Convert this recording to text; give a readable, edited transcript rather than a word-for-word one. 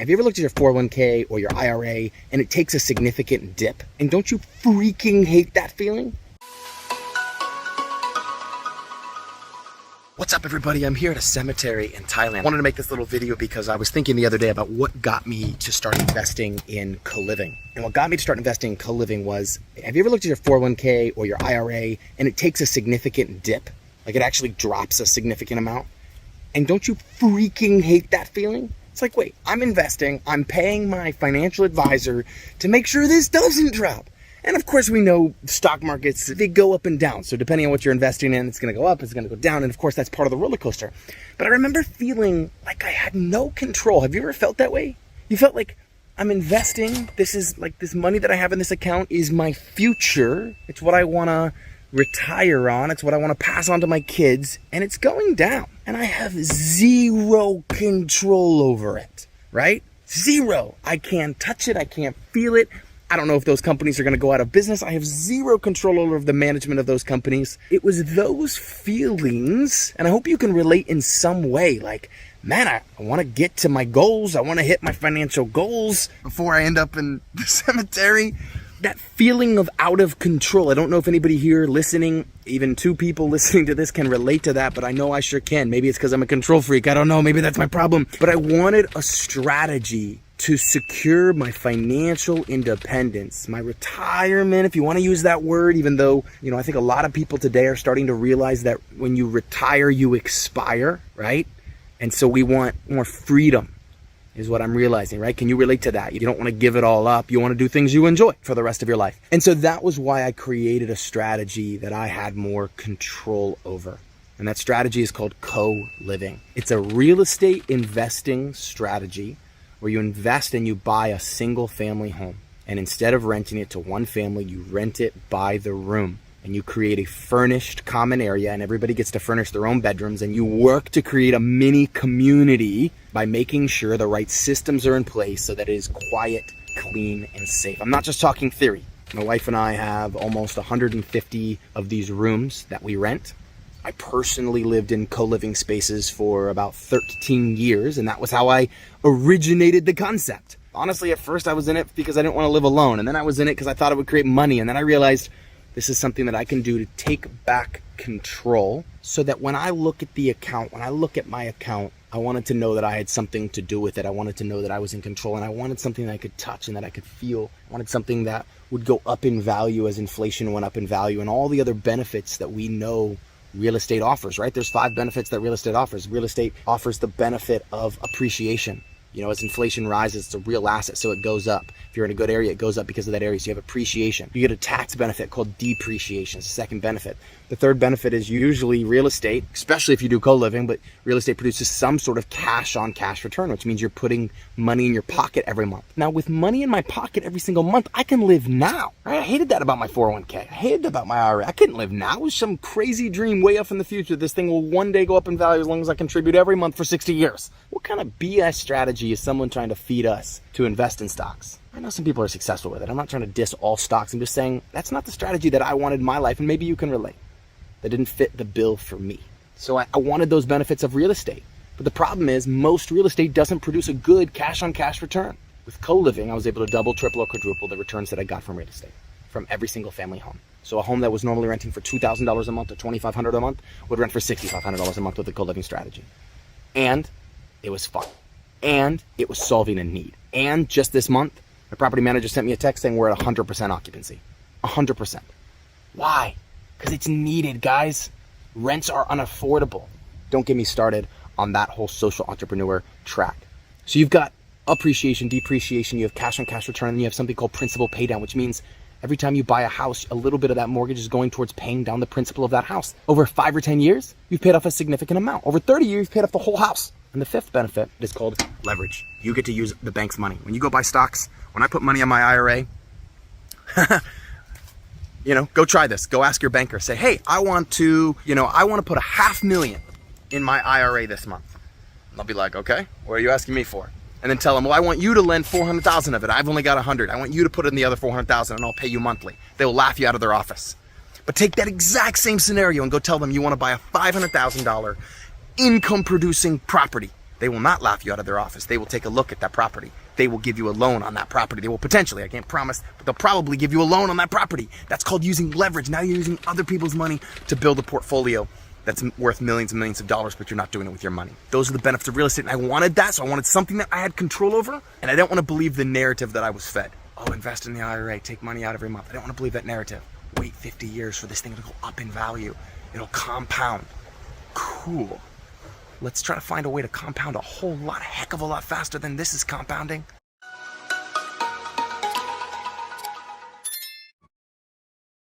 Have you ever looked at your 401k or your IRA and it takes a significant dip? And don't you freaking hate that feeling? What's up, everybody? I'm here at a cemetery in Thailand. I wanted to make this little video because I was thinking the other day about what got me to start investing in CoLiving. And what got me to start investing in CoLiving was, have you ever looked at your 401k or your IRA and it takes a significant dip? Like it actually drops a significant amount? And don't you freaking hate that feeling? It's like, wait, I'm investing, I'm paying my financial advisor to make sure this doesn't drop. And of course, we know stock markets, they go up and down. So depending on what you're investing in, it's going to go up, it's going to go down. And of course, that's part of the roller coaster. But I remember feeling like I had no control. Have you ever felt that way? You felt like I'm investing. This is like this money that I have in this account is my future. It's what I want to retire on. It's what I want to pass on to my kids. And it's going down. And I have zero control over it, right? Zero. I can't touch it. I can't feel it. I don't know if those companies are going to go out of business. I have zero control over the management of those companies. It was those feelings, and I hope you can relate in some way. Like, man, I want to get to my goals. I want to hit my financial goals before I end up in the cemetery. That feeling of out of control. I don't know if anybody here listening, even two people listening to this, can relate to that, but I know I sure can. Maybe it's because I'm a control freak. I don't know. Maybe that's my problem. But I wanted a strategy to secure my financial independence, my retirement, if you want to use that word, even though, I think a lot of people today are starting to realize that when you retire, you expire, right? And so we want more freedom, is what I'm realizing, right? Can you relate to that? You don't want to give it all up. You want to do things you enjoy for the rest of your life. And so that was why I created a strategy that I had more control over. And that strategy is called CoLiving. It's a real estate investing strategy where you invest and you buy a single family home. And instead of renting it to one family, you rent it by the room. And you create a furnished common area, and everybody gets to furnish their own bedrooms. And you work to create a mini community by making sure the right systems are in place so that it is quiet, clean, and safe. I'm not just talking theory. My wife and I have almost 150 of these rooms that we rent. I personally lived in co-living spaces for about 13 years, and that was how I originated the concept. Honestly, at first I was in it because I didn't want to live alone, and then I was in it because I thought it would create money, and then I realized this is something that I can do to take back control so that when I look at the account, when I look at my account, I wanted to know that I had something to do with it. I wanted to know that I was in control, and I wanted something that I could touch and that I could feel. I wanted something that would go up in value as inflation went up in value, and all the other benefits that we know real estate offers, right? There's 5 benefits that real estate offers. Real estate offers the benefit of appreciation. As inflation rises, it's a real asset, so it goes up. If you're in a good area, it goes up because of that area. So you have appreciation. You get a tax benefit called depreciation. It's the second benefit. The third benefit is usually real estate, especially if you do co-living, but real estate produces some sort of cash on cash return, which means you're putting money in your pocket every month. Now, with money in my pocket every single month, I can live now. Right? I hated that about my 401k. I hated about my IRA. I couldn't live now. It was some crazy dream way off in the future. This thing will one day go up in value as long as I contribute every month for 60 years. What kind of BS strategy is someone trying to feed us to invest in stocks? I know some people are successful with it. I'm not trying to diss all stocks. I'm just saying that's not the strategy that I wanted in my life, and maybe you can relate. That didn't fit the bill for me. So I wanted those benefits of real estate. But the problem is most real estate doesn't produce a good cash on cash return. With co-living, I was able to double, triple, or quadruple the returns that I got from real estate, from every single family home. So a home that was normally renting for $2,000 a month or $2,500 a month would rent for $6,500 a month with a co-living strategy. And it was fun. And it was solving a need. And just this month, my property manager sent me a text saying we're at 100% occupancy. 100%. Why? Because it's needed, guys. Rents are unaffordable. Don't get me started on that whole social entrepreneur track. So you've got appreciation, depreciation, you have cash on cash return, and you have something called principal pay down, which means every time you buy a house, a little bit of that mortgage is going towards paying down the principal of that house. Over 5 or 10 years, you've paid off a significant amount. Over 30 years, you've paid off the whole house. And the fifth benefit is called leverage. You get to use the bank's money. When you go buy stocks, when I put money on my IRA, go try this. Go ask your banker. Say, hey, I want to put $500,000 in my IRA this month. And they'll be like, okay, what are you asking me for? And then tell them, well, I want you to lend 400,000 of it. I've only got 100. I want you to put in the other 400,000 and I'll pay you monthly. They will laugh you out of their office. But take that exact same scenario and go tell them you want to buy a $500,000 income producing property. They will not laugh you out of their office. They will take a look at that property. They will give you a loan on that property. They will potentially, I can't promise, but they'll probably give you a loan on that property. That's called using leverage. Now you're using other people's money to build a portfolio that's worth millions and millions of dollars, but you're not doing it with your money. Those are the benefits of real estate, and I wanted that, so I wanted something that I had control over, and I don't want to believe the narrative that I was fed. Oh, invest in the IRA, take money out every month. I don't want to believe that narrative. Wait 50 years for this thing to go up in value. It'll compound. Cool. Let's try to find a way to compound a whole lot, a heck of a lot faster than this is compounding.